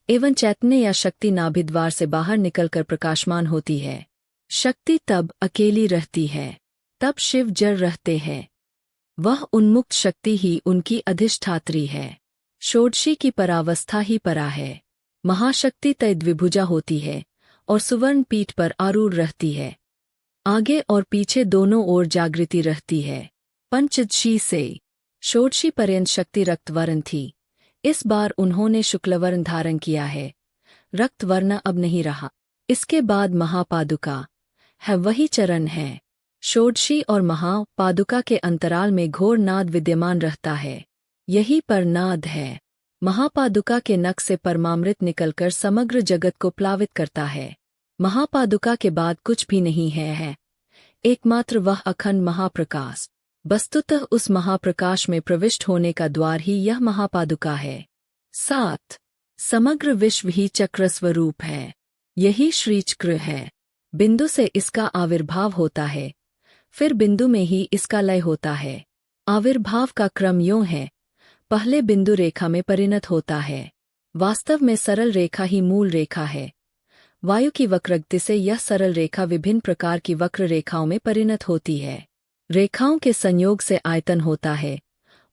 एवं चैतन्य या शक्ति नाभिद्वार से बाहर निकलकर प्रकाशमान होती है। शक्ति तब अकेली रहती है, तब शिव जड़ रहते हैं। वह उन्मुक्त शक्ति ही उनकी अधिष्ठात्री है। षोडशी की परावस्था ही परा है। महाशक्ति तय द्विभुजा होती है और सुवर्ण पीठ पर आरूढ़ रहती है। आगे और पीछे दोनों ओर जागृति रहती है। पंचदशी से षोडशी पर्यंत शक्ति रक्तवर्ण थी। इस बार उन्होंने शुक्लवर्ण धारण किया है। रक्तवर्ण अब नहीं रहा। इसके बाद महापादुका है, वही चरण है। षोडशी और महापादुका के अंतराल में घोर नाद विद्यमान रहता है। यही पर नाद है। महापादुका के नख से परमामृत निकलकर समग्र जगत को प्लावित करता है। महापादुका के बाद कुछ भी नहीं है। एकमात्र वह अखंड महाप्रकाश। वस्तुतः उस महाप्रकाश में प्रविष्ट होने का द्वार ही यह महापादुका है। 7 समग्र विश्व ही चक्र स्वरूप है। यही श्रीचक्र है। बिंदु से इसका आविर्भाव होता है, फिर बिंदु में ही इसका लय होता है। आविर्भाव का क्रम यूं है, पहले बिंदु रेखा में परिणत होता है। वास्तव में सरल रेखा ही मूल रेखा है। वायु की वक्रगति से यह सरल रेखा विभिन्न प्रकार की वक्र रेखाओं में परिणत होती है। रेखाओं के संयोग से आयतन होता है,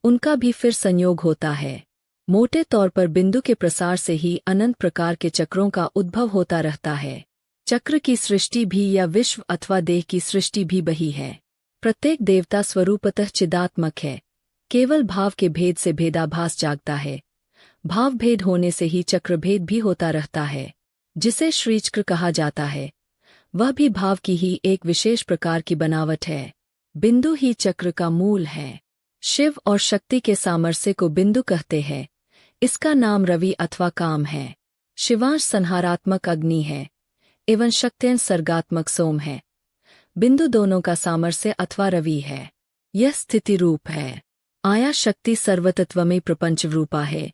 उनका भी फिर संयोग होता है। मोटे तौर पर बिंदु के प्रसार से ही अनंत प्रकार के चक्रों का उद्भव होता रहता है। चक्र की सृष्टि भी या विश्व अथवा देह की सृष्टि भी वही है। प्रत्येक देवता स्वरूपतः चिदात्मक है। केवल भाव के भेद से भेदाभास जागता है। भाव भेद होने से ही चक्र भेद भी होता रहता है। जिसे श्रीचक्र कहा जाता है, वह भी भाव की ही एक विशेष प्रकार की बनावट है। बिंदु ही चक्र का मूल है। शिव और शक्ति के सामरस्य को बिंदु कहते हैं। इसका नाम रवि अथवा काम है। शिवांश संहारात्मक अग्नि है एवं शक्त्यंश सर्गात्मक सोम है। बिंदु दोनों का सामरस्य अथवा रवि है। यह स्थिति रूप है। आया शक्ति सर्वतत्वमय प्रपंच रूपा है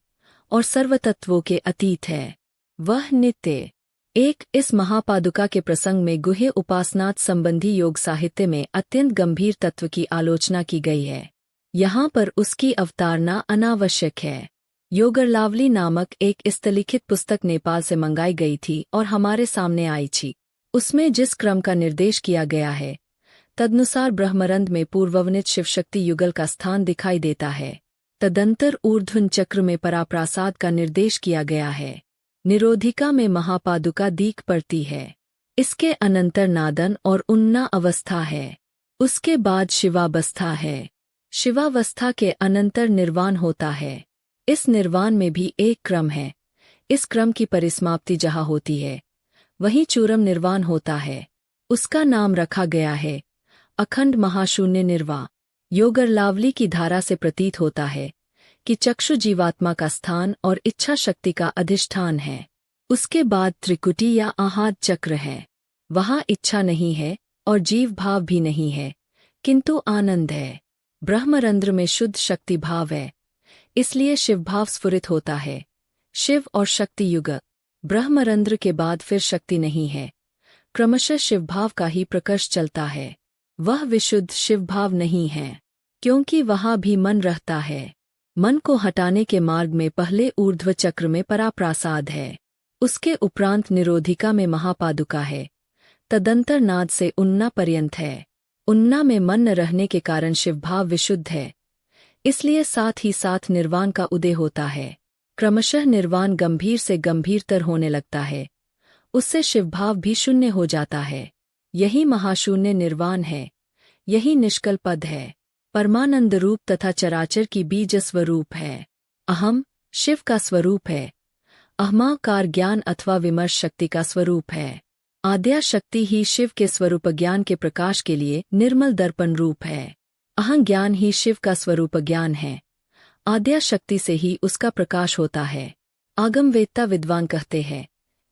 और सर्वतत्वों के अतीत है। वह नित्य एक। इस महापादुका के प्रसंग में गुह्य उपासनात् संबंधी योग साहित्य में अत्यंत गंभीर तत्व की आलोचना की गई है। यहाँ पर उसकी अवतारणा अनावश्यक है। योगरलावली नामक एक स्तलिखित पुस्तक नेपाल से मंगाई गई थी और हमारे सामने आई थी। उसमें जिस क्रम का निर्देश किया गया है, तदनुसार ब्रह्मरंध्र में पूर्ववर्णित शिवशक्ति युगल का स्थान दिखाई देता है। तदंतर ऊर्ध्वन चक्र में पराप्रासाद का निर्देश किया गया है। निरोधिका में महापादुका दीख पड़ती है। इसके अनंतर नादन और उन्ना अवस्था है। उसके बाद शिवावस्था है। शिवावस्था के अनंतर निर्वाण होता है। इस निर्वाण में भी एक क्रम है। इस क्रम की परिसमाप्ति जहाँ होती है, वहीं चूरम निर्वाण होता है। उसका नाम रखा गया है अखंड महाशून्य निर्वाण। योगरलावली की धारा से प्रतीत होता है कि चक्षु जीवात्मा का स्थान और इच्छा शक्ति का अधिष्ठान है। उसके बाद त्रिकुटी या आहाद चक्र है। वहाँ इच्छा नहीं है और जीव भाव भी नहीं है, किंतु आनंद है। ब्रह्मरंध्र में शुद्ध शक्ति भाव है, इसलिए शिव भाव स्फुरित होता है। शिव और शक्ति युग। ब्रह्मरंध्र के बाद फिर शक्ति नहीं है, क्रमशः शिव भाव का ही प्रकर्ष चलता है। वह विशुद्ध शिव भाव नहीं है, क्योंकि वहाँ भी मन रहता है। मन को हटाने के मार्ग में पहले ऊर्ध्व चक्र में पराप्रासाद है। उसके उपरांत निरोधिका में महापादुका है। तदंतर नाद से उन्ना पर्यंत है। उन्ना में मन न रहने के कारण शिवभाव विशुद्ध है, इसलिए साथ ही साथ निर्वाण का उदय होता है। क्रमशः निर्वाण गंभीर से गंभीरतर होने लगता है। उससे शिवभाव भी शून्य हो जाता है। यही महाशून्य निर्वाण है। यही निष्कल पद है। परमानंद रूप तथा चराचर की बीज स्वरूप है। अहम शिव का स्वरूप है। अहमाकार ज्ञान अथवा विमर्श शक्ति का स्वरूप है। आद्या शक्ति ही शिव के स्वरूप ज्ञान के प्रकाश के लिए निर्मल दर्पण रूप है। अहं ज्ञान ही शिव का स्वरूप ज्ञान है। आद्या शक्ति से ही उसका प्रकाश होता है। आगम वेत्ता विद्वान कहते हैं,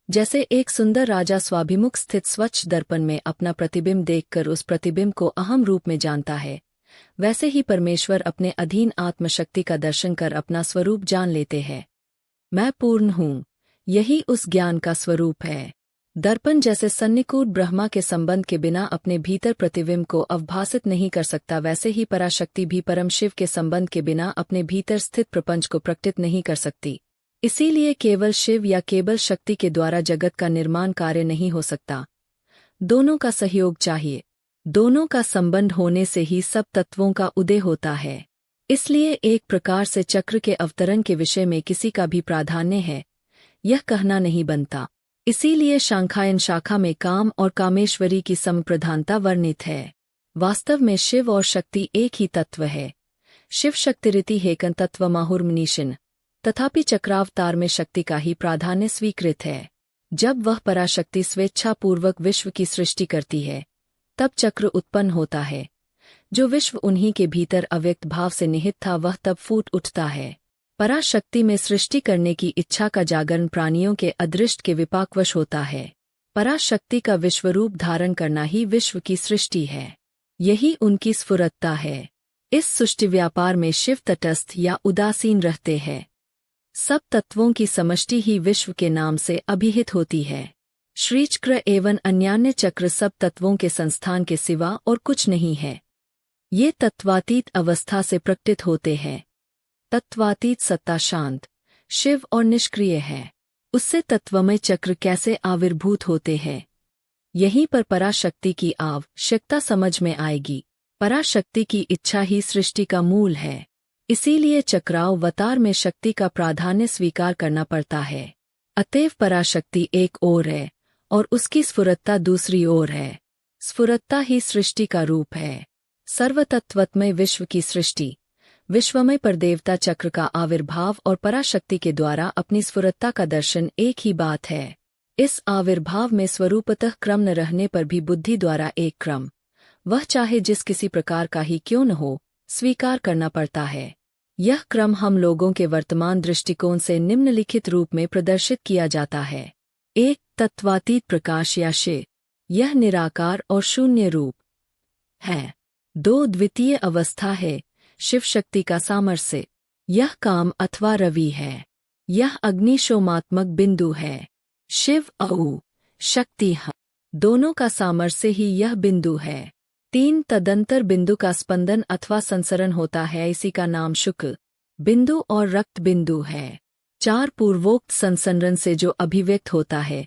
जैसे एक सुंदर राजा स्वाभिमुख स्थित स्वच्छ दर्पण में अपना प्रतिबिंब देखकर उस प्रतिबिंब को अहम रूप में जानता है, वैसे ही परमेश्वर अपने अधीन आत्मशक्ति का दर्शन कर अपना स्वरूप जान लेते हैं। मैं पूर्ण हूँ, यही उस ज्ञान का स्वरूप है। दर्पण जैसे सन्निकूट ब्रह्मा के संबंध के बिना अपने भीतर प्रतिबिंब को अवभासित नहीं कर सकता, वैसे ही पराशक्ति भी परम शिव के संबंध के बिना अपने भीतर स्थित प्रपंच को प्रकटित नहीं कर सकती। इसीलिए केवल शिव या केवल शक्ति के द्वारा जगत का निर्माण कार्य नहीं हो सकता। दोनों का सहयोग चाहिए। दोनों का संबंध होने से ही सब तत्वों का उदय होता है। इसलिए एक प्रकार से चक्र के अवतरण के विषय में किसी का भी प्राधान्य है, यह कहना नहीं बनता। इसीलिए शांखायन शाखा में काम और कामेश्वरी की समप्रधानता वर्णित है। वास्तव में शिव और शक्ति एक ही तत्व है। शिव शक्तिरिति हेकन तत्व माहुर्मनीशिन, तथापि चक्रावतार में शक्ति का ही प्राधान्य स्वीकृत है। जब वह पराशक्ति स्वेच्छापूर्वक विश्व की सृष्टि करती है, तब चक्र उत्पन्न होता है। जो विश्व उन्हीं के भीतर अव्यक्त भाव से निहित था, वह तब फूट उठता है। पराशक्ति में सृष्टि करने की इच्छा का जागरण प्राणियों के अदृष्ट के विपाकवश होता है। पराशक्ति का विश्वरूप धारण करना ही विश्व की सृष्टि है। यही उनकी स्फुरत्ता है। इस सृष्टि व्यापार में शिव तटस्थ या उदासीन रहते हैं। सब तत्वों की समष्टि ही विश्व के नाम से अभिहित होती है। श्रीचक्र एवं अन्यान्य चक्र सब तत्वों के संस्थान के सिवा और कुछ नहीं है। ये तत्वातीत अवस्था से प्रकटित होते हैं। तत्वातीत सत्ता शांत, शिव और निष्क्रिय है। उससे तत्वमय चक्र कैसे आविर्भूत होते हैं, यहीं पर पराशक्ति की आवश्यकता समझ में आएगी। पराशक्ति की इच्छा ही सृष्टि का मूल है। इसीलिए चक्रावतार में शक्ति का प्राधान्य स्वीकार करना पड़ता है। अतएव पराशक्ति एक ओर है और उसकी स्फुरत्ता दूसरी ओर है। स्फुरत्ता ही सृष्टि का रूप है। सर्वतत्वमय विश्व की सृष्टि, विश्वमय परदेवता चक्र का आविर्भाव और पराशक्ति के द्वारा अपनी स्फुरत्ता का दर्शन एक ही बात है। इस आविर्भाव में स्वरूपतः क्रम न रहने पर भी बुद्धि द्वारा एक क्रम, वह चाहे जिस किसी प्रकार का ही क्यों न हो, स्वीकार करना पड़ता है। यह क्रम हम लोगों के वर्तमान दृष्टिकोण से निम्नलिखित रूप में प्रदर्शित किया जाता है। एक, तत्वातीत प्रकाश या शिव, यह निराकार और शून्य रूप है। 2, द्वितीय अवस्था है, शिव शक्ति का सामरस्य, यह काम अथवा रवि है। यह अग्निशोमात्मक बिंदु है। शिव औ शक्ति ह, दोनों का सामरस्य ही यह बिंदु है। 3, तदंतर बिंदु का स्पंदन अथवा संसरण होता है, इसी का नाम शुक्ल बिंदु और रक्त बिंदु है। 4, पूर्वोक्त संसरण से जो अभिव्यक्त होता है,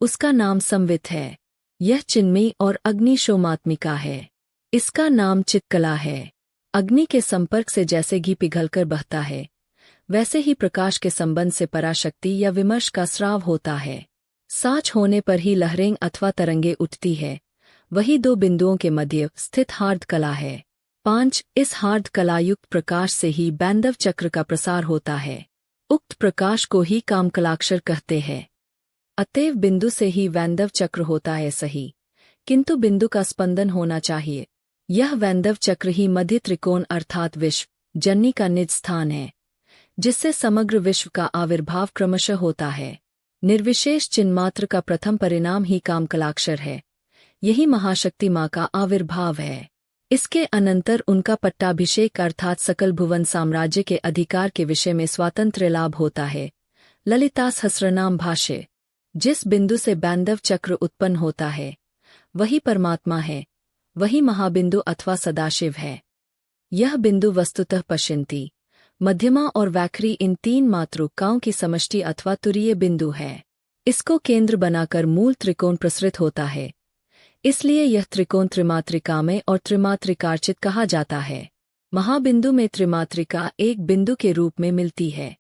उसका नाम संवित है। यह चिन्मयी और अग्निशोमात्मिका है। इसका नाम चित्कला है। अग्नि के संपर्क से जैसे घी पिघलकर बहता है, वैसे ही प्रकाश के संबंध से पराशक्ति या विमर्श का स्राव होता है। साच होने पर ही लहरें अथवा तरंगे उठती है, वही 2 बिंदुओं के मध्य स्थित हार्द कला है। 5, इस हार्द कलायुक्त प्रकाश से ही बैंधव चक्र का प्रसार होता है। उक्त प्रकाश को ही कामकलाक्षर कहते हैं। अतएव बिंदु से ही वैंधव चक्र होता है सही, किंतु बिंदु का स्पंदन होना चाहिए। यह वैंधव चक्र ही मध्य त्रिकोण अर्थात विश्व जननी का निज स्थान है, जिससे समग्र विश्व का आविर्भाव क्रमशः होता है। निर्विशेष चिन्मात्र का प्रथम परिणाम ही कामकलाक्षर है। यही महाशक्ति माँ का आविर्भाव है। इसके अनंतर उनका पट्टाभिषेक अर्थात सकल भुवन साम्राज्य के अधिकार के विषय में स्वातंत्र्य लाभ होता है। ललिता सहस्रनाम भाष्य, जिस बिंदु से बैंधव चक्र उत्पन्न होता है, वही परमात्मा है, वही महाबिंदु अथवा सदाशिव है। यह बिंदु वस्तुतः पश्यन्ती, मध्यमा और वैखरी इन 3 मातृकाओं की समष्टि अथवा तुरीय बिंदु है। इसको केंद्र बनाकर मूल त्रिकोण प्रसृत होता है। इसलिए यह त्रिकोण त्रिमात्रिकामय और त्रिमात्रिकार्चित कहा जाता है। महाबिंदु में त्रिमात्रिका एक बिंदु के रूप में मिलती है।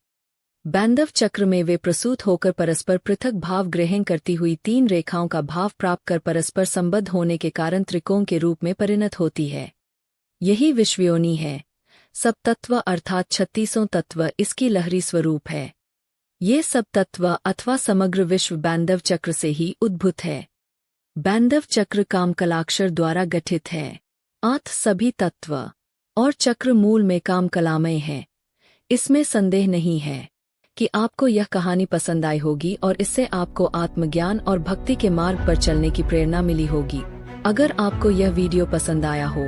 बैंधव चक्र में वे प्रसूत होकर परस्पर पृथक भाव ग्रहण करती हुई 3 रेखाओं का भाव प्राप्त कर परस्पर संबद्ध होने के कारण त्रिकोण के रूप में परिणत होती है। यही विश्वयोनि है। सब तत्व अर्थात 36 तत्व इसकी लहरी स्वरूप है। ये सब तत्व अथवा समग्र विश्व बैंधव चक्र से ही उद्भूत है। बैंधव चक्र कामकलाक्षर द्वारा गठित है। आठ सभी तत्व और चक्र मूल में कामकलामय है। इसमें संदेह नहीं है कि आपको यह कहानी पसंद आई होगी और इससे आपको आत्मज्ञान और भक्ति के मार्ग पर चलने की प्रेरणा मिली होगी। अगर आपको यह वीडियो पसंद आया हो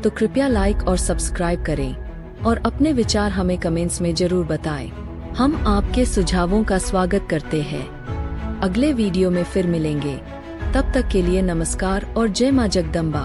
तो कृपया लाइक और सब्सक्राइब करें और अपने विचार हमें कमेंट्स में जरूर बताएं। हम आपके सुझावों का स्वागत करते हैं। अगले वीडियो में फिर मिलेंगे। तब तक के लिए नमस्कार और जय मां जगदम्बा।